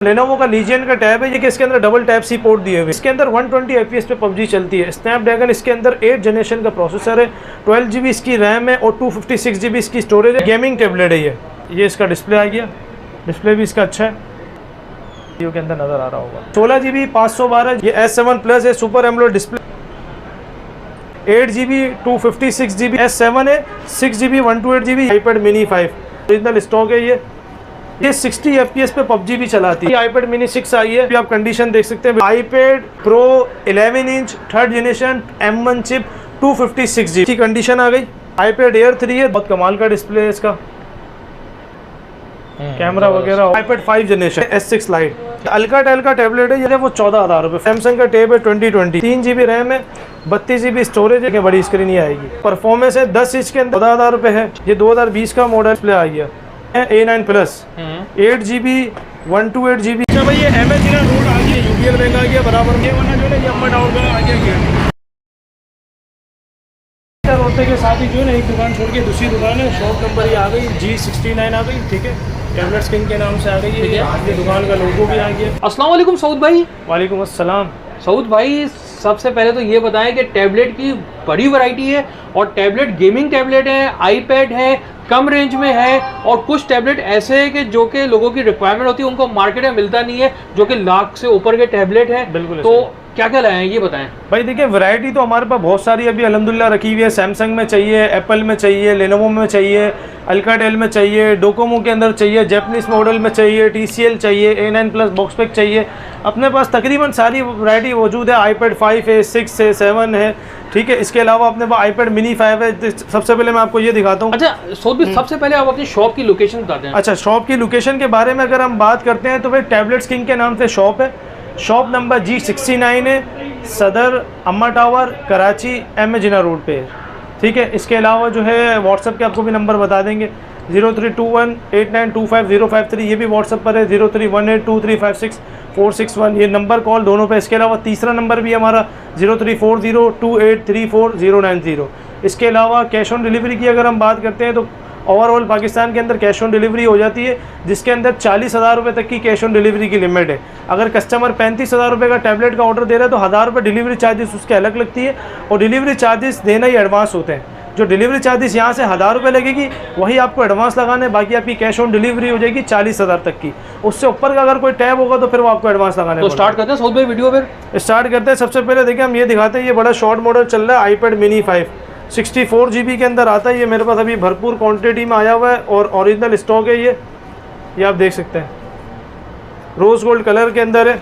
Lenovo का lesion का tab है ये कि इसके अंदर डबल टैप सी पोर्ट दिए हुए। इसके अंदर 120 FPS पे पबजी चलती है। स्नैपड्रैगन इसके अंदर 8 जनरेशन का प्रोसेसर है, 12 GB इसकी रैम है और 256 GB इसकी स्टोरेज है। गेमिंग टेबलेट है ये इसका डिस्प्ले आ गया, डिस्प्ले भी इसका अच्छा है, वीडियो के अंदर नजर आ रहा होगा। 16 GB 512 ये S7 प्लस है, super AMOLED display. 8 GB 256 GB S7 है, 6 GB 128 GB iPad mini 5 original stock है। ये 60 FPS पे पबजी भी चलाती है। iPad mini 6 आई है, आप कंडीशन देख सकते हैं। iPad Pro 11 inch 3rd generation M1 chip 256 GB की कंडीशन आ गई। iPad Air 3 है, बहुत कमाल का डिस्प्ले है इसका, कैमरा वगैरह। iPad 5 generation S6 lite Alcatel का टैबलेट है, ये वो 14,000 रुपये। सैमसंग का टैब है 2020, 3 GB रैम है, 32 GB स्टोरेज है, बड़ी स्क्रीन ही आएगी। परफॉर्मेंस है 10 इंच के अंदर 14,000 रुपये है। ये 2020 का मॉडल डिस्प्ले आ गया A9 प्लस 8 GB 128 GB। अच्छा भाई ये MS रोड आ गया, UBL बैंक आ गया बराबर, ये वाला जो है ये अम्मा टावर का आ गया। रोड के साथ ही जो है ना एक दुकान छोड़ के दूसरी दुकान है, शॉप नंबर ये आ गई G69 आ गई, ठीक है। टैबलेट्स किंग के नाम से आ गई है, ये दुकान का लोगो भी आ गया। अस्सलाम वालेकुम सऊद भाई। वालेकुम अस्सलाम। सऊद भाई सबसे पहले तो ये बताएं कि टैबलेट की बड़ी वैरायटी है और टैबलेट गेमिंग टैबलेट है, आईपैड है, कम रेंज में है, और कुछ टैबलेट ऐसे हैं कि जो कि लोगों की रिक्वायरमेंट होती है, उनको मार्केट में मिलता नहीं है, जो कि लाख से ऊपर के टैबलेट है। बिल्कुल। तो क्या क्या लाए हैं ये बताएं भाई। देखिए वैरायटी तो हमारे पास बहुत सारी अभी अल्हम्दुलिल्लाह रखी हुई है। सैमसंग में चाहिए, एप्पल में चाहिए, लेनोवो में चाहिए, अल्काटेल में चाहिए, डोकोमो के अंदर चाहिए, जैपनीज मॉडल में चाहिए, TCL चाहिए, A9 प्लस बॉक्स पैक चाहिए। अपने पास तकरीबन सारी वैरायटी मौजूद है। iPad 5 है, 6 है, 7 है, ठीक है। इसके अलावा अपने पास iPad mini 5 है। सबसे पहले मैं आपको ये दिखाता हूँ। अच्छा सऊद भाई, सबसे पहले आप अपनी शॉप की लोकेशन बताते हैं। अच्छा, शॉप की लोकेशन के बारे में अगर हम बात करते हैं तो भाई टैबलेट्स किंग के नाम से शॉप है। शॉप नंबर G69 है, सदर अम्मा टावर कराची M जिना रोड पे है, ठीक है। इसके अलावा जो है व्हाट्सएप के आपको भी नंबर बता देंगे 0321892505 ये भी व्हाट्सएप पर है, 03182356 ये नंबर कॉल दोनों पे। इसके अलावा तीसरा नंबर भी हमारा 034028349090। इसके अलावा कैश ऑन डिलीवरी की अगर हम बात करते हैं तो ओवरऑल पाकिस्तान के अंदर कैश ऑन डिलीवरी हो जाती है, जिसके अंदर 40,000 रुपये तक की कैश ऑन डिलीवरी की लिमिट है। अगर कस्टमर 35,000 रुपये का टैबलेट का ऑर्डर दे रहा है तो 1,000 रुपये डिलीवरी चार्जेस उसके अलग लगती है, और डिलीवरी चार्जेस देना ही एडवांस होते हैं। जो डिलीवरी चार्जेस यहाँ से 1,000 रुपये लगेगी वही आपको एडवांस लगाना है, बाकी आपकी कैश ऑन डिलीवरी हो जाएगी 40,000 तक की। उससे ऊपर का अगर कोई टैब होगा तो फिर वो आपको एडवांस लगाना है। तो स्टार्ट करते हैं सऊद भाई वीडियो फिर स्टार्ट करते हैं। सबसे पहले देखिए हम ये दिखाते हैं, ये बड़ा शॉर्ट मॉडल चल रहा है iPad mini 5 64 GB के अंदर आता है। ये मेरे पास अभी भरपूर क्वांटिटी में आया हुआ है और ओरिजिनल स्टॉक है। ये आप देख सकते हैं, रोज़ गोल्ड कलर के अंदर है।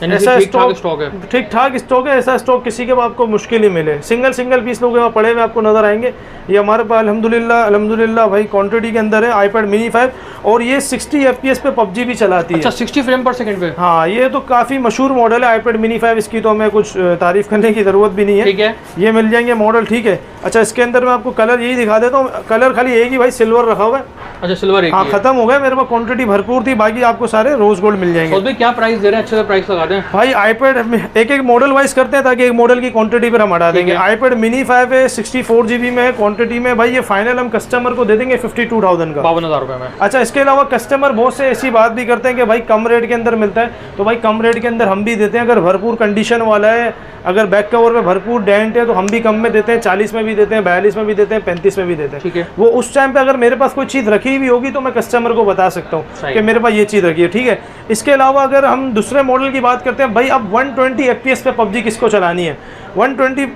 ऐसा स्टॉक है, ठीक ठाक स्टॉक है। ऐसा स्टॉक किसी के आपको मुश्किल ही मिले। सिंगल पीस लोग यहाँ पड़े हुए आपको नजर आएंगे। ये हमारे पास अल्हम्दुलिल्लाह भाई क्वांटिटी के अंदर है iPad mini 5, और ये 60 FPS पे पबजी भी चलाती है। अच्छा 60 फ्रेम पर सेकंड पे। हाँ, ये तो काफ़ी मशहूर मॉडल है iPad mini 5, इसकी तो हमें कुछ तारीफ करने की ज़रूरत भी नहीं है, ठीक है। ये मिल जाएंगे मॉडल, ठीक है। अच्छा, इसके अंदर मैं आपको कलर यही दिखा देता हूँ। कलर खाली एक ही भाई सिल्वर रखा हुआ है। अच्छा सिल्वर एक, हाँ खत्म हो गया, मेरे पास क्वांटिटी भरपूर थी, बाकी आपको सारे रोज गोल्ड मिल जाएंगे। क्या प्राइस दे रहे हैं? अच्छे से प्राइस लगा दें भाई। iPad एक मॉडल वाइज करते हैं ताकि एक मॉडल की क्वांटिटी पर हम हटा देंगे। iPad mini 5 है, 64 GB में है क्वांटिटी में भाई। ये फाइनल हम कस्टमर को दे देंगे 52,000 का, 52,000 रुपये में। अच्छा, इसके अलावा कस्टमर बहुत से ऐसी बात भी करते हैं कि भाई कम रेट के अंदर मिलता है, तो भाई कम रेट के अंदर हम भी देते हैं। अगर भरपूर कंडीशन वाला है, अगर बैक कवर पे भरपूर डेंट है तो हम भी कम में देते हैं, 40 में भी देते हैं, 42 में भी देते हैं, 35 में भी देते हैं, ठीक है। वो उस टाइम पे अगर मेरे पास कोई चीज़ रखी हुई होगी तो मैं कस्टमर को बता सकता हूँ कि मेरे पास ये चीज़ रखी है, ठीक है। इसके अलावा अगर हम दूसरे मॉडल की बात करते हैं, भाई अब 120 FPS पे पबजी किसको चलानी है? 120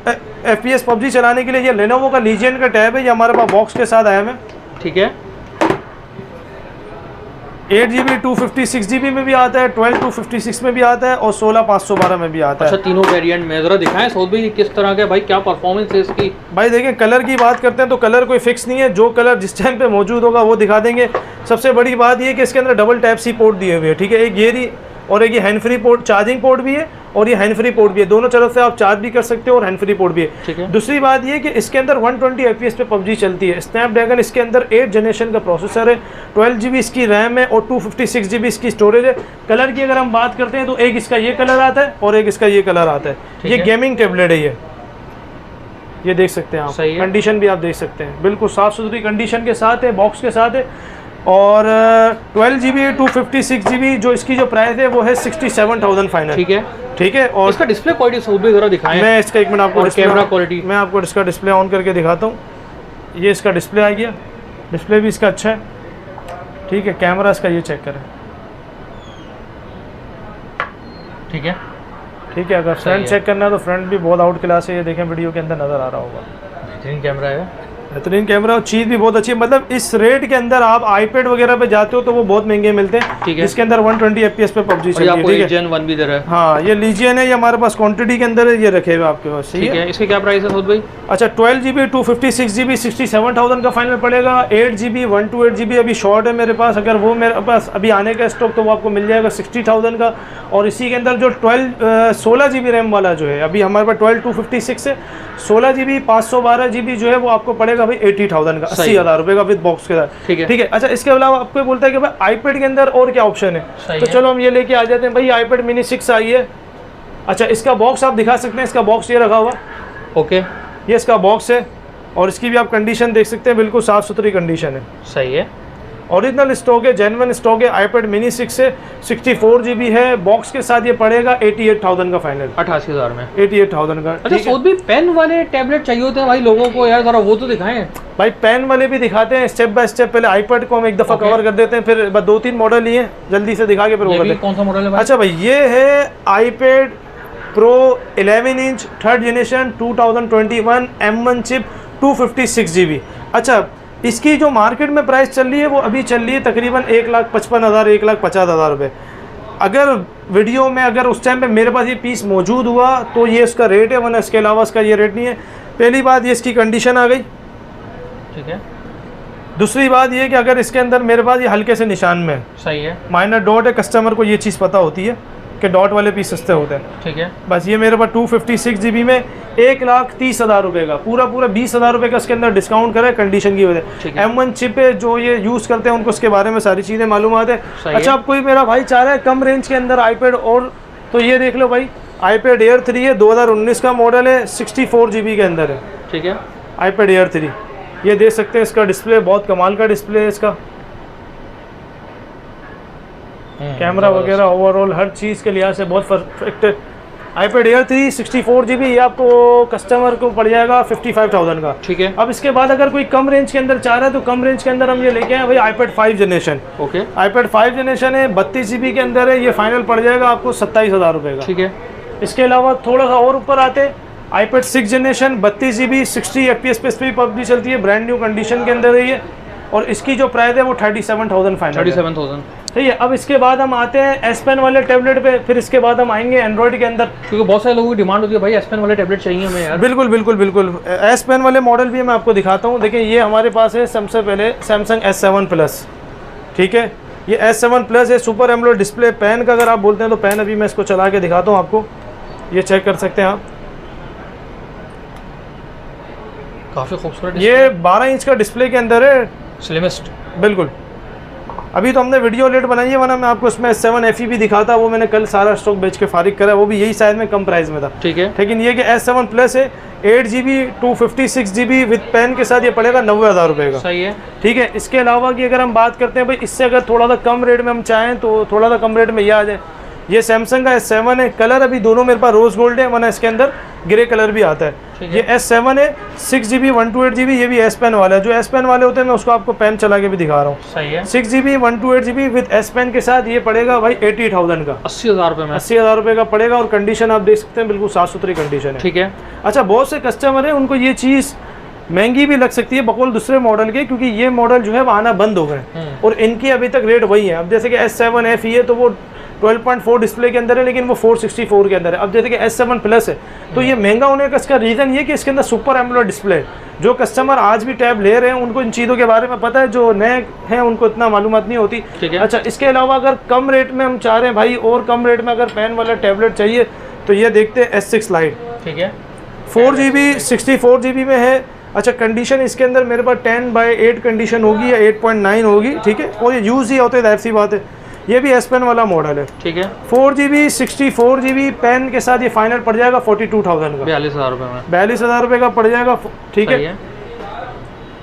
FPS पबजी चलाने के लिए ये लेनोवो का लीजियन का टैब है, ये हमारे पास बॉक्स के साथ आया है, ठीक है। 8 GB 256 GB में भी आता है, 12 256 में भी आता है, और 16 512 में भी आता है। अच्छा, तीनों वेरिएंट में जरा दिखाएं सऊद भाई किस तरह के, भाई क्या परफॉर्मेंस है इसकी। भाई देखें, कलर की बात करते हैं तो कलर कोई फिक्स नहीं है, जो कलर जिस टाइम पे मौजूद होगा वो दिखा देंगे। सबसे बड़ी बात ये कि इसके अंदर डबल टाइप सी पोर्ट दिए हुए हैं, ठीक है। एक ये और एक ये hand free port, charging port भी है और ये हैंड फ्री पोर्ट भी है, दोनों तरफ से आप चार्ज भी कर सकते हो और हैंड फ्री पोर्ट भी है, ठीक है। दूसरी बात ये कि इसके अंदर 120 FPS पे पबजी चलती है। स्नैपड्रैगन इसके अंदर 8 जनरेशन का प्रोसेसर है, 12 GB इसकी रैम है और 256 GB इसकी स्टोरेज है। कलर की अगर हम बात करते हैं तो एक इसका ये कलर आता है और एक इसका ये कलर आता है। ये गेमिंग टेबलेट है, ये देख सकते हैं आप, सही है। कंडीशन भी आप देख सकते हैं, बिल्कुल साफ़ सुथरी कंडीशन के साथ है, बॉक्स के साथ है। और 12 GB 256 GB जो इसकी जो प्राइस है वो है 67,000 फाइनल। ठीक है, ठीक है। और इसका डिस्प्ले क्वालिटी सब भी जरा दिखाएं। मैं इसका एक मिनट आपको और कैमरा क्वालिटी मैं आपको इसका डिस्प्ले ऑन करके दिखाता हूँ। ये इसका डिस्प्ले आ गया, डिस्प्ले भी इसका अच्छा है। ठीक है, कैमरा इसका ये चेक करें। ठीक है, ठीक है, अगर फ्रंट चेक करना है तो फ्रंट भी बहुत आउट क्लास है, ये देखें वीडियो के अंदर नज़र आ रहा होगा। बेहतरीन कैमरा है, बेहतरीन कैमरा और चीज़ भी बहुत अच्छी है। मतलब इस रेट के अंदर आप आईपैड वगैरह पे जाते हो तो वो बहुत महंगे मिलते हैं। ठीक है, इसके अंदर 120 FPS पे पबजी चल रही है। ठीक है, Gen 1 भी दे रहा है। हाँ, ये लीजियन है, ये हमारे पास क्वांटिटी के अंदर है, ये रखे हुए आपके पास। ठीक है, इसके क्या प्राइस है सऊद भाई? अच्छा, 12 GB 256 GB 67,000 का फाइनल पड़ेगा। 8 GB 128 GB अभी शॉर्ट है मेरे पास, अगर वो मेरे पास अभी आने का स्टॉक तो वो आपको मिल जाएगा 60,000 का। और इसी के अंदर जो 16 GB रैम वाला जो है अभी हमारे पास 12 256 है, 16 GB 512 GB जो है वो आपको पड़ेगा भाई 80,000 का, 80,000 रुपये का विद बॉक्स के साथ। ठीक है, ठीक है। अच्छा, इसके अलावा आपको बोलता है कि भाई आईपैड के अंदर और क्या ऑप्शन है, तो चलो हम ये लेके आ जाते हैं भाई। आईपैड मिनी 6 आई है। अच्छा, इसका बॉक्स आप दिखा सकते हैं, इसका बॉक्स ये रखा हुआ। ओके, ये इसका बॉक्स है और इसकी भी आप कंडीशन देख सकते हैं, बिल्कुल साफ़ सुथरी कंडीशन है। सही है, ओरिजिनल स्टॉक है, जेन्युइन स्टॉक है। आईपैड मिनी 6 से 64 GB है, बॉक्स के साथ ये पड़ेगा 88,000 का फाइनल। 88,000 में 88,000 का। अच्छा, सऊद भी पेन वाले टैबलेट चाहिए होते हैं भाई लोगों को यार, जरा वो तो दिखाएं भाई। पेन वाले भी दिखाते हैं स्टेप बाय स्टेप। पहले आईपैड को हम एक दफ़ा कवर कर देते हैं, फिर बस 2-3 मॉडल लिए जल्दी से दिखा के फिर वो कौन सा मॉडल है भाई? अच्छा भाई, ये है iPad pro 11 inch 3rd generation 2021 M1 chip 256 GB। अच्छा, इसकी जो मार्केट में प्राइस चल रही है वो अभी चल रही है तकरीबन 1,55,000 1,50,000 रुपये। अगर वीडियो में अगर उस टाइम पे मेरे पास ये पीस मौजूद हुआ तो ये इसका रेट है, वरना इसके अलावा इसका ये रेट नहीं है। पहली बात ये इसकी कंडीशन आ गई। ठीक है, दूसरी बात ये कि अगर इसके अंदर मेरे पास ये हल्के से निशान में है, सही है, माइनर डॉट है, कस्टमर को ये चीज़ पता होती है कि डॉट वाले पीस सस्ते होते हैं। ठीक है, बस ये मेरे पास 256 GB में 1,30,000 रुपये का पूरा 20,000 रुपये का इसके अंदर डिस्काउंट करा है कंडीशन की वजह से। M1 चिप है, जो ये यूज़ करते हैं उनको उसके बारे में सारी चीज़ें मालूम है। अच्छा, अब कोई मेरा भाई चाह रहा है कम रेंज के अंदर आईपैड और, तो ये देख लो भाई, आईपैड एयर 3 है, 2019 का मॉडल है, 64 GB के अंदर है। ठीक है, आईपैड एयर 3 ये देख सकते हैं, इसका डिस्प्ले बहुत कमाल का डिस्प्ले है। इसका कैमरा वगैरह ओवरऑल हर चीज़ के लिहाज से बहुत परफेक्ट है। आईपैड एयर 3 64 GB ये आपको कस्टमर को पड़ जाएगा 55,000 का। ठीक है, अब इसके बाद अगर कोई कम रेंज के अंदर चाह रहा है तो कम रेंज के अंदर हम ये लेके आए भाई iPad 5 generation. Okay, iPad 5 generation है, 32 GB के अंदर है, ये फाइनल पड़ जाएगा आपको 27,000 रुपये का। ठीक है, इसके अलावा थोड़ा सा और ऊपर आते, आईपैड 6 जनरेशन 32 GB 60 FPS पे इस पर भी पबजी चलती है, ब्रांड न्यू कंडीशन के अंदर है ये, और इसकी जो प्राइस है वो 37,000 फाइनल। 37,000। ठीक है। अब इसके बाद हम आते हैं S Pen वाले टैबलेट पे, फिर इसके बाद हम आएंगे एंड्रॉइड के अंदर, क्योंकि बहुत सारे लोगों की डिमांड होती है भाई S Pen वाले टैबलेट चाहिए हमें यार। बिल्कुल बिल्कुल बिल्कुल। S Pen वाले मॉडल भी मैं आपको दिखाता हूँ। देखिए, ये हमारे पास है सबसे पहले सैमसंग S7 प्लस। ठीक है, ये S7 प्लस है, सुपर एमोलेड डिस्प्ले। पेन का अगर आप बोलते हैं तो पेन अभी मैं इसको चला के दिखाता हूँ आपको, ये चेक कर सकते हैं आप। काफ़ी खूबसूरत, ये 12 इंच का डिस्प्ले के अंदर है, स्लिमेस्ट। बिल्कुल। अभी तो हमने वीडियो लेट बनाई है, वरना मैं आपको इसमें 7 FE भी दिखाता, वो मैंने कल सारा स्टॉक बेच के फारिग करा, वो भी यही साइज में कम प्राइस में था। ठीक है, लेकिन ये कि S7 प्लस है, 8 GB 256 GB विद पेन के साथ ये पड़ेगा 90,000 रुपये का। सही है, ठीक है। इसके अलावा की अगर हम बात करते हैं भाई, इससे अगर थोड़ा सा कम रेट में हम चाहें तो थोड़ा सा कम रेट में ये आ जाए। ये सैमसंग का S7 है, कलर अभी दोनों मेरे पास रोज़ गोल्ड है, वरना इसके अंदर ग्रे कलर भी आता है। ये S7 है, 6 GB 128 GB, ये भी S Pen वाला है। जो S Pen वाले होते हैं मैं उसको आपको पेन चला के भी दिखा रहा हूँ। सही है, 6 GB 128 GB with S Pen के साथ ये पड़ेगा भाई 80,000 का, 80,000 रुपये में। 80,000 रुपये का पड़ेगा, और कंडीशन आप देख सकते हैं बिल्कुल साफ़ सुथरी कंडीशन है। ठीक है। अच्छा, बहुत से कस्टमर हैं उनको ये चीज़ महंगी भी लग सकती है बकौल दूसरे मॉडल के, क्योंकि ये मॉडल जो है वो आना बंद हो गए और इनकी अभी तक रेट वही है। अब जैसे कि S7 FE है तो वो 12.4 डिस्प्ले के अंदर है, लेकिन वो 464 के अंदर है। अब जैसे कि S7 प्लस है तो ये महंगा होने का इसका रीज़न ये कि इसके अंदर सुपर एमोलेड डिस्प्ले है। जो कस्टमर आज भी टैब ले रहे हैं उनको इन चीज़ों के बारे में पता है, जो नए हैं उनको इतना मालूमात नहीं होती। अच्छा, इसके अलावा अगर कम रेट में हम चाह रहे हैं भाई, और कम रेट में अगर पेन वाला टैबलेट चाहिए तो ये देखते हैं S6 लाइट। ठीक है, 4 GB 64 GB में है। अच्छा, कंडीशन इसके अंदर मेरे पास 10/8 कंडीशन होगी या 8.9 होगी। ठीक है, और ये यूज़ ही होते हैं, जाहिर सी बात है। ये भी एस पेन वाला मॉडल है, ठीक है। 4GB 64GB पेन के साथ ये फाइनल पड़ जाएगा 42,000 का, 42,000 रुपये में, 42,000 रुपये का पड़ जाएगा, ठीक है।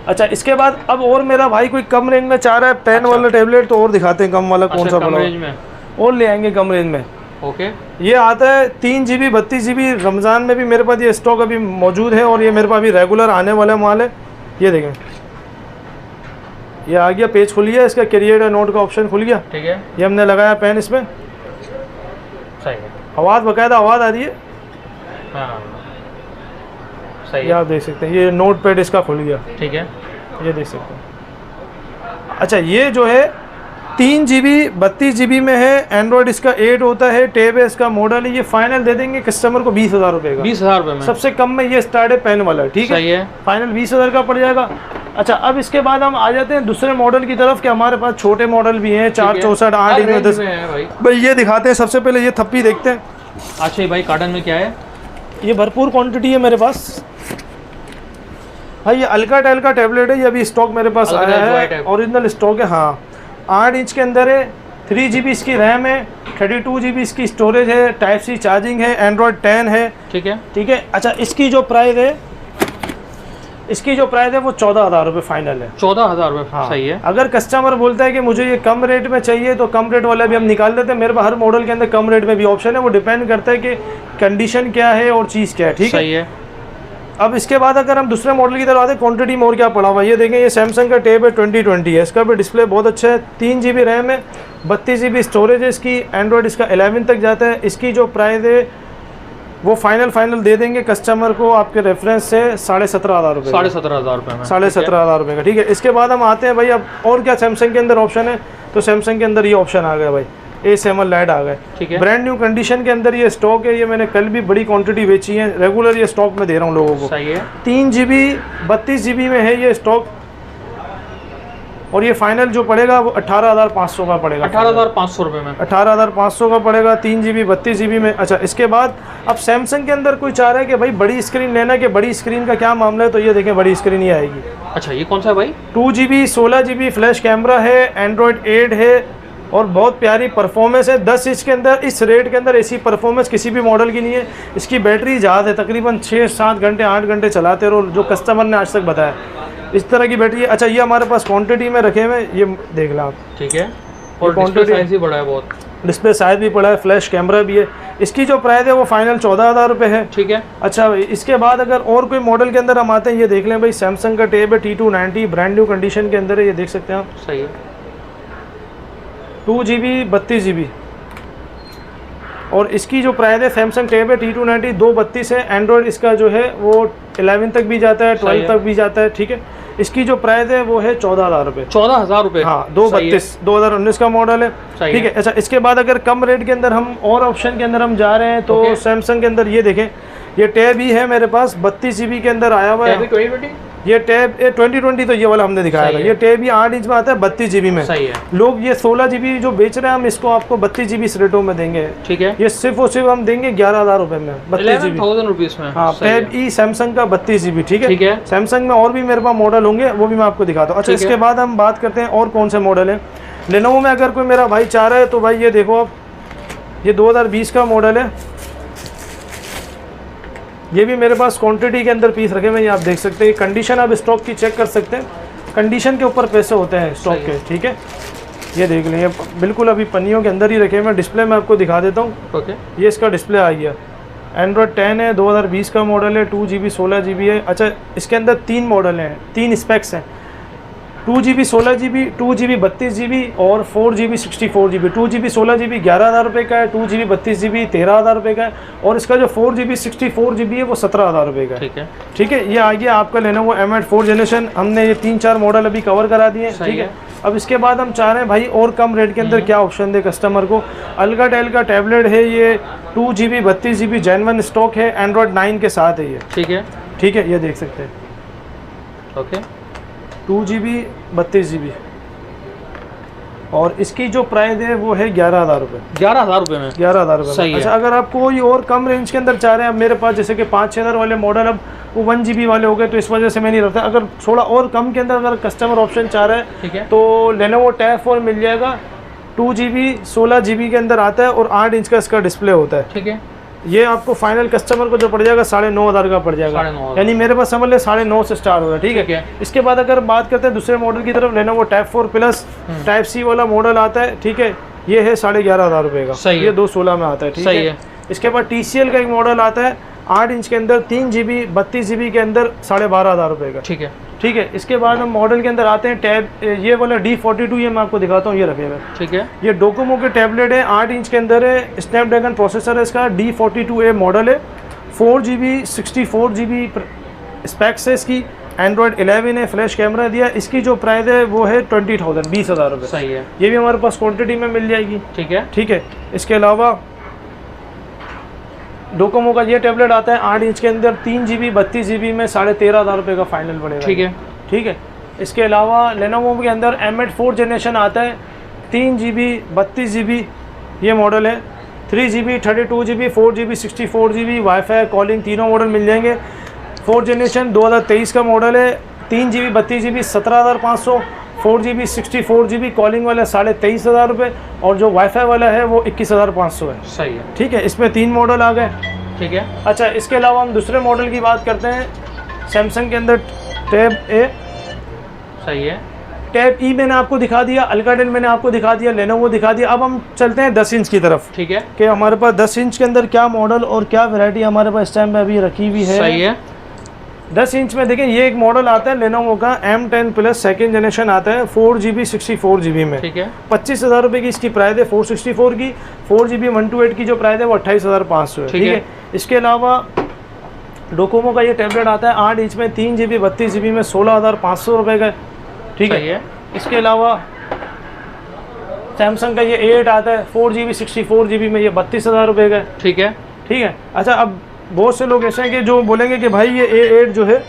अच्छा, इसके बाद अब और मेरा भाई कोई कम रेंज में चाह रहा है पेन वाला टैबलेट, तो और दिखाते हैं कम वाला कौन सा कम रेंज में और ले आएंगे कम रेंज में। ओके, ये आता है 3GB 32GB, रमज़ान में भी मेरे पास ये स्टॉक अभी मौजूद है और ये मेरे पास अभी रेगुलर आने वाला माल है। ये देखें, ये आ गया, पेज खुल गया, इसका क्रिएट नोट का ऑप्शन खुल गया, ठीक है। ये हमने लगाया पेन इसमें, सही है, आवाज़ बाकायदा आवाज़ आ रही है, हाँ सही ये है, आप देख सकते हैं। ये नोट पैड इसका खुल गया, ठीक है, ये देख सकते हैं। अच्छा, ये जो है 3GB 32GB में है, एंड्रॉयड इसका 8 होता है, टैब है इसका मॉडल है। ये फाइनल दे देंगे कस्टमर को 20,000 रुपये का, 20,000 रुपये में, सबसे कम में ये स्टार्ट है पेन वाला, ठीक है, सही है, फाइनल 20,000 का पड़ जाएगा। अच्छा, अब इसके बाद हम आ जाते हैं दूसरे मॉडल की तरफ कि हमारे पास छोटे मॉडल भी हैं, 464 8 इंच में 10 भाई ये दिखाते हैं। सबसे पहले ये थप्पी देखते हैं। अच्छा भाई, कार्टन में क्या है? ये भरपूर क्वांटिटी है मेरे पास भाई, ये अल्काटेल का टैबलेट है, ये अभी स्टॉक मेरे पास आया है, ओरिजिनल स्टॉक है, हाँ 8 इंच के अंदर है, 3GB इसकी रैम है, 32GB इसकी स्टोरेज है, टाइप सी चार्जिंग है, एंड्रॉयड 10 है, ठीक है, ठीक है। अच्छा, इसकी जो प्राइस है वो 14,000 रुपये फाइनल है, 14,000 रुपये, हाँ। सही है। अगर कस्टमर बोलता है कि मुझे ये कम रेट में चाहिए तो कम रेट वाला भी हम निकाल देते हैं, मेरे पास हर मॉडल के अंदर कम रेट में भी ऑप्शन है, वो डिपेंड करता है कि कंडीशन क्या है और चीज़ क्या है, ठीक है, सही है। अब इसके बाद अगर हम दूसरे मॉडल की तरफ आते हैं, क्वांटिटी में और क्या पड़ा हुआ है, ये देखें, ये सैमसंग का टैब है 2020 है, इसका भी डिस्प्ले बहुत अच्छा है, 3GB रैम है, 32GB स्टोरेज है इसकी, एंड्रॉयड इसका 11 तक जाता है। इसकी जो प्राइस है वो फाइनल दे देंगे कस्टमर को आपके रेफरेंस से 17,500 रुपये, 17,500 रुपये में, 17,500 रुपये का, ठीक है। इसके बाद हम आते हैं भाई, अब और क्या सैमसंग के अंदर ऑप्शन है, तो सैमसंग के अंदर ये ऑप्शन आ गया भाई, A7 लाइट आ गए, ठीक है, ब्रांड न्यू कंडीशन के अंदर ये स्टॉक है, ये मैंने कल भी बड़ी क्वांटिटी बेची है, रेगुलर ये स्टॉक में दे रहा हूँ लोगों को, सही है। 3GB 32GB में है ये स्टॉक, और ये फाइनल जो पड़ेगा वो 18,500 का पड़ेगा, 18,500 रुपये में, 18,500 का पड़ेगा 3GB 32GB में। अच्छा, इसके बाद अब सैमसंग के अंदर कोई चाह रहा है कि भाई बड़ी स्क्रीन लेना है, कि बड़ी स्क्रीन का क्या मामला है, तो ये देखें बड़ी स्क्रीन ही आएगी। अच्छा, ये कौन सा है भाई? 2GB 16GB फ्लैश कैमरा है, एंड्रॉयड 8 है और बहुत प्यारी परफॉर्मेंस है। 10 इंच के अंदर इस रेट के अंदर ऐसी परफॉर्मेंस किसी भी मॉडल की नहीं है। इसकी बैटरी ज़्यादा है, तकरीबन 6-7 घंटे 8 घंटे चलाते रहो, जो कस्टमर ने आज तक बताया इस तरह की बैटरी है। अच्छा, ये हमारे पास क्वांटिटी में रखे हुए, ये देख लो आप, ठीक है, और डिस्प्ले साइज भी बड़ा है बहुत, डिस्प्ले साइज भी बड़ा है, फ्लैश कैमरा भी है। इसकी जो प्राइस है वो फाइनल 14,000 रुपये है, ठीक है। अच्छा भाई, इसके बाद अगर और कोई मॉडल के अंदर हम आते हैं, ये देख लें भाई, सैमसंग का टैब है T290, ब्रांड न्यू कंडीशन के अंदर है, ये देख सकते हैं आप, सही है, 2GB 32GB, और इसकी जो प्राइस है, सैमसंग टैब है T290 232 है, एंड्रॉयड इसका जो है वो 11 तक भी जाता है, 12 तक भी जाता है, ठीक है। इसकी जो प्राइस है वो है 14,000 रुपये, 14,000 रुपये, हाँ 232 2019 का मॉडल है, ठीक है। अच्छा, इसके बाद अगर कम रेट के अंदर हम और ऑप्शन के अंदर हम जा रहे हैं, तो सैमसंग के अंदर ये देखें, ये टैब ही है मेरे पास 32GB के अंदर आया हुआ है, ये टैब 2020 तो ये वाला हमने दिखाया था, ये टैब ही 8 इंच में आता है 32GB में, सही है। लोग ये 16GB जो बेच रहे हैं, हम इसको आपको 32GB इस रेटों में देंगे, ठीक है। ये सिर्फ और सिर्फ हम देंगे 11,000 रुपये में, 32GB रुपीज़ में, हाँ, टैब ई सैमसंग का 32GB, ठीक है। सैमसंग में और भी मेरे पास मॉडल होंगे, वो भी मैं आपको दिखाता हूँ। अच्छा, इसके बाद हम बात करते हैं और कौन से मॉडल है। लेनोवो में अगर कोई मेरा भाई चाह रहा है, तो भाई ये देखो आप, ये 2020 का मॉडल है, ये भी मेरे पास क्वांटिटी के अंदर पीस रखे हुए हैं, आप देख सकते हैं। कंडीशन आप स्टॉक की चेक कर सकते हैं, कंडीशन के ऊपर पैसे होते हैं स्टॉक के, ठीक है। ये देख लें, बिल्कुल अभी पन्नियों के अंदर ही रखे हुए हैं। डिस्प्ले में आपको दिखा देता हूँ, ओके। ये इसका डिस्प्ले आ गया, एंड्रॉयड 10 है, 2020 का मॉडल है, 2GB 16GB है। अच्छा, इसके अंदर 3 मॉडल हैं, 3 स्पेक्स हैं, 2GB 16GB, 2GB 32GB और 4GB 64GB। 2GB 16GB 11,000 रुपये का है, 2GB 32GB 13,000 रुपये का है, और इसका जो 4GB 64GB है वो 17,000 रुपये का है, ठीक है, ठीक है। ये आ गया आपका Lenovo M8 4th जनरेशन। हमने ये 3-4 मॉडल अभी कवर करा दिए, ठीक है। अब इसके बाद हम चाह रहे हैं भाई और कम रेट के अंदर क्या ऑप्शन दे कस्टमर को। अल्काटेल का टैबलेट है, ये 2GB 32GB जेन्युइन स्टॉक है, एंड्रॉयड 9 के साथ है ये, ठीक है, ठीक है। ये देख सकते हैं, ओके, 2GB 32GB, और इसकी जो प्राइस है वो है 11,000 रुपये, 11,000 रुपये में, 11,000 रुपये। अच्छा, अगर आप कोई और कम रेंज के अंदर चाह रहे हैं, अब मेरे पास जैसे कि 5-6 हज़ार वाले मॉडल, अब वो 1GB वाले हो गए, तो इस वजह से मैं नहीं रखता। अगर थोड़ा और कम के अंदर अगर कस्टमर ऑप्शन चाह रहा है, ठीक है, तो Lenovo Tab 4 मिल जाएगा, 2GB 16GB के अंदर आता है और 8 इंच का इसका डिस्प्ले होता है। ठीक है, ये आपको फाइनल कस्टमर को जो पड़ जाएगा 9,500 का पड़ जाएगा, 9,500 यानी मेरे पास समझ ले 9,500 से स्टार्ट हो रहा है। ठीक है, इसके बाद अगर बात करते हैं दूसरे मॉडल की तरफ, Lenovo Tab 4 Plus type C वाला मॉडल आता है। ठीक है, ये है 11,500 रुपये का, सही है। ये 216 में आता है। ठीक है, इसके बाद TCL का एक मॉडल आता है 8 इंच के अंदर 3GB 32GB के अंदर 12,500 रुपये का। ठीक है, ठीक है, इसके बाद हम मॉडल के अंदर आते हैं टैब, ये वाला D42, ये मैं आपको दिखाता हूँ, ये रखिएगा। ठीक है, ये डोकोमो के टैबलेट है, 8 इंच के अंदर है, स्नैपड्रैगन प्रोसेसर है इसका, D42A मॉडल है, 4GB 64GB स्पेक्स है इसकी, एंड्रॉयड 11 है, फ्लैश कैमरा दिया। इसकी जो प्राइस है वो है 20,000, 20,000 रुपये। सही है, ये भी हमारे पास क्वान्टिटी में मिल जाएगी। ठीक है, ठीक है, इसके अलावा डोकोमो का ये टैबलेट आता है 8 इंच के अंदर 3GB 32GB में 13,500 रुपये का फाइनल पड़ेगा। ठीक है, ठीक है, इसके अलावा Lenovo के अंदर M8 4 जनरेशन आता है 3GB 32GB, ये मॉडल है, 3GB 32GB 4GB 64GB wifi calling तीनों मॉडल मिल जाएंगे। 4 जनरेशन 2023 का मॉडल है, 3GB 32GB 17,500, 4GB 64GB calling वाला 23,500 रुपये, और जो वाईफाई वाला है वो 21,500 है। सही है, ठीक है, इसमें 3 मॉडल आ गए। ठीक है, अच्छा, इसके अलावा हम दूसरे मॉडल की बात करते हैं, सैमसंग के अंदर टैब ए, सही है, टैब ई मैंने आपको दिखा दिया, अल्काटेल मैंने आपको दिखा दिया, Lenovo दिखा दिया। अब हम चलते हैं 10 इंच की तरफ। ठीक है, कि हमारे पास 10 इंच के अंदर क्या मॉडल और क्या वैरायटी हमारे पास इस टाइम पे अभी रखी हुई है। सही है, 10 इंच में देखें, ये एक मॉडल आता है Lenovo का M10 Plus सेकेंड जनरेशन आता है 4GB 64GB में। ठीक है, 25,000 रुपये की इसकी प्राइस है 464 की, 4GB 128 की जो प्राइस है वो 28,500 है। ठीक है, इसके अलावा डोकोमो का ये टैबलेट आता है 8 इंच में 3GB 32GB में 16,500 रुपये का। ठीक है, इसके अलावा सैमसंग का ये A8 आता है 4GB 64GB में, ये 32,000 रुपये का। ठीक है, ठीक है। अच्छा, अब बहुत से लोग ऐसे हैं कि जो बोलेंगे कि भाई ये A8 जो है,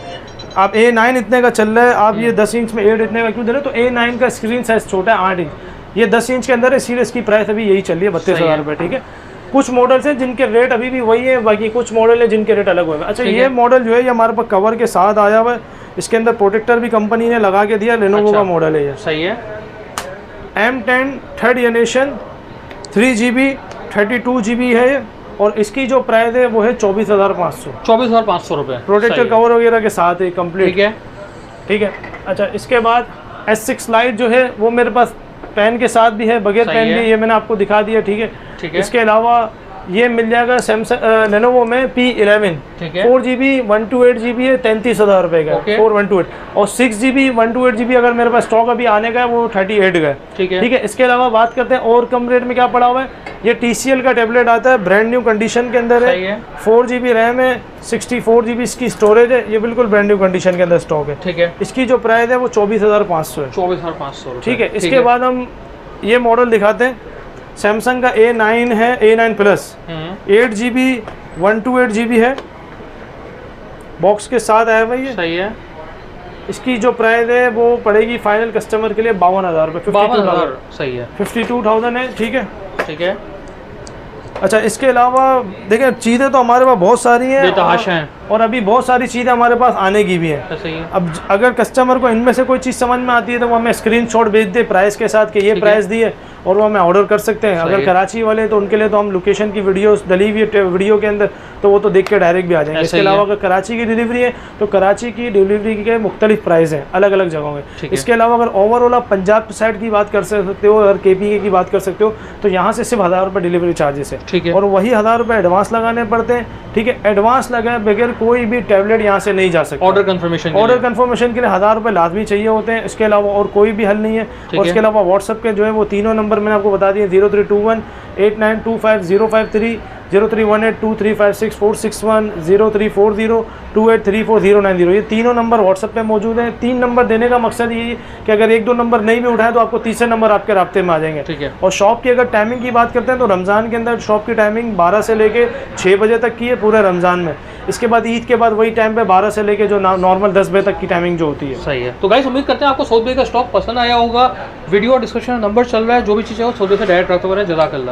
आप A9 इतने का चल रहा है, आप ये 10 इंच में A8 इतने का क्यों दे रहे हो? तो A9 का स्क्रीन साइज छोटा है 8 इंच, ये 10 इंच के अंदर है, इसीलिए इसकी प्राइस अभी यही चल रही है 32,000 रुपये। ठीक है, कुछ मॉडल्स हैं जिनके रेट अभी भी वही है, बाकी कुछ मॉडल है जिनके रेट अलग हुए हैं। अच्छा, ये मॉडल जो है ये हमारे पास कवर के साथ आया हुआ है, इसके अंदर प्रोटेक्टर भी कंपनी ने लगा के दिया, Lenovo का मॉडल है ये। सही है, M10 third generation 3GB 32GB है, और इसकी जो प्राइस है वो है 24,500, 24,500 रुपये, प्रोटेक्टर कवर वगैरह के साथ है कंप्लीट। ठीक है, ठीक है। अच्छा, इसके बाद S6 लाइट जो है वो मेरे पास पेन के साथ भी है, बगैर पेन भी, ये मैंने आपको दिखा दिया। ठीक है, ठीक है, इसके अलावा ये मिल जाएगा सैमसंग Lenovo में P11, 4GB 128GB है, 33,000 रुपये का, 4/128, और 6GB 128GB अगर मेरे पास स्टॉक अभी आने का है वो 38 का है। ठीक है, ठीक है। इसके अलावा बात करते हैं और कम रेट में क्या पड़ा हुआ है, ये TCL का टैबलेट आता है, ब्रांड न्यू कंडीशन के अंदर है, 4GB रैम है, 64GB इसकी स्टोरेज है, ये बिल्कुल ब्रांड न्यू कंडीशन के अंदर स्टॉक है। ठीक है, इसकी जो प्राइस है वो 24,500 है। 24,500। ठीक है, इसके बाद हम ये मॉडल दिखाते हैं, सैमसंग का A9 है, A9 Plus 8GB 128GB है, बॉक्स के साथ आया भाई। सही है, इसकी जो प्राइस है वो पड़ेगी फाइनल कस्टमर के लिए 52,000 रुपये, 52,000। सही है, 52,000 है। ठीक है, ठीक है। अच्छा, इसके अलावा देखिए चीज़ें तो हमारे पास बहुत सारी हैं, और अभी बहुत सारी चीज़ें हमारे पास आने की भी हैं। सही है। अब अगर कस्टमर को इनमें से कोई चीज़ समझ में आती है तो वो हमें स्क्रीनशॉट भेज दे प्राइस के साथ कि ये प्राइस दी है, और वो हमें ऑर्डर कर सकते हैं। अगर कराची वाले तो उनके लिए तो हम लोकेशन की वीडियोस डली हुई है वीडियो के अंदर, तो वो तो देख के डायरेक्ट भी आ जाएंगे। इसके अलावा अगर कराची की डिलीवरी है तो कराची की डिलीवरी के मुख्तलिफ प्राइस हैं अलग अलग जगहों में। इसके अलावा अगर ओवरऑल आप पंजाब साइड की बात कर सकते हो और KPK की बात कर सकते हो तो यहाँ से सिर्फ 1,000 रुपये डिलीवरी चार्जेस है। ठीक है, और वही 1,000 रुपये एडवांस लगाने पड़ते हैं। ठीक है, एडवांस लगाए बगैर कोई भी टैबलेट यहाँ से नहीं जा सकता। ऑर्डर कंफर्मेशन के लिए 1,000 रुपये लाजमी चाहिए होते हैं, इसके अलावा और कोई भी हल नहीं है। और इसके अलावा व्हाट्सएप के जो है वो तीनों नंबर मैंने आपको बता दिए, 0321 8925 053, 03182356 034028340 2834 ये तीनों नंबर व्हाट्सएप पे मौजूद हैं। 3 नंबर देने का मकसद ये है कि अगर 1-2 नंबर नहीं भी उठाए तो आपको तीसरे नंबर आपके राब्ते में आ जाएंगे। ठीक है, और शॉप की अगर टाइमिंग की बात करते हैं तो रमज़ान के अंदर शॉप की टाइमिंग 12 से लेके 6 बजे तक की है पूरे रमज़ान में। इसके बाद ईद के बाद वही टाइम पे 12 से लेके जो नॉर्मल 10 बजे तक की टाइमिंग जो होती है। सही है। तो गाइस उम्मीद करते हैं आपको सऊदी का स्टॉक पसंद आया होगा। वीडियो और डिस्क्रिप्शन नंबर चल रहा है, जो भी चीज़ है वो सऊदी से डायरेक्ट रखते हुए जज़ाकल्लाह।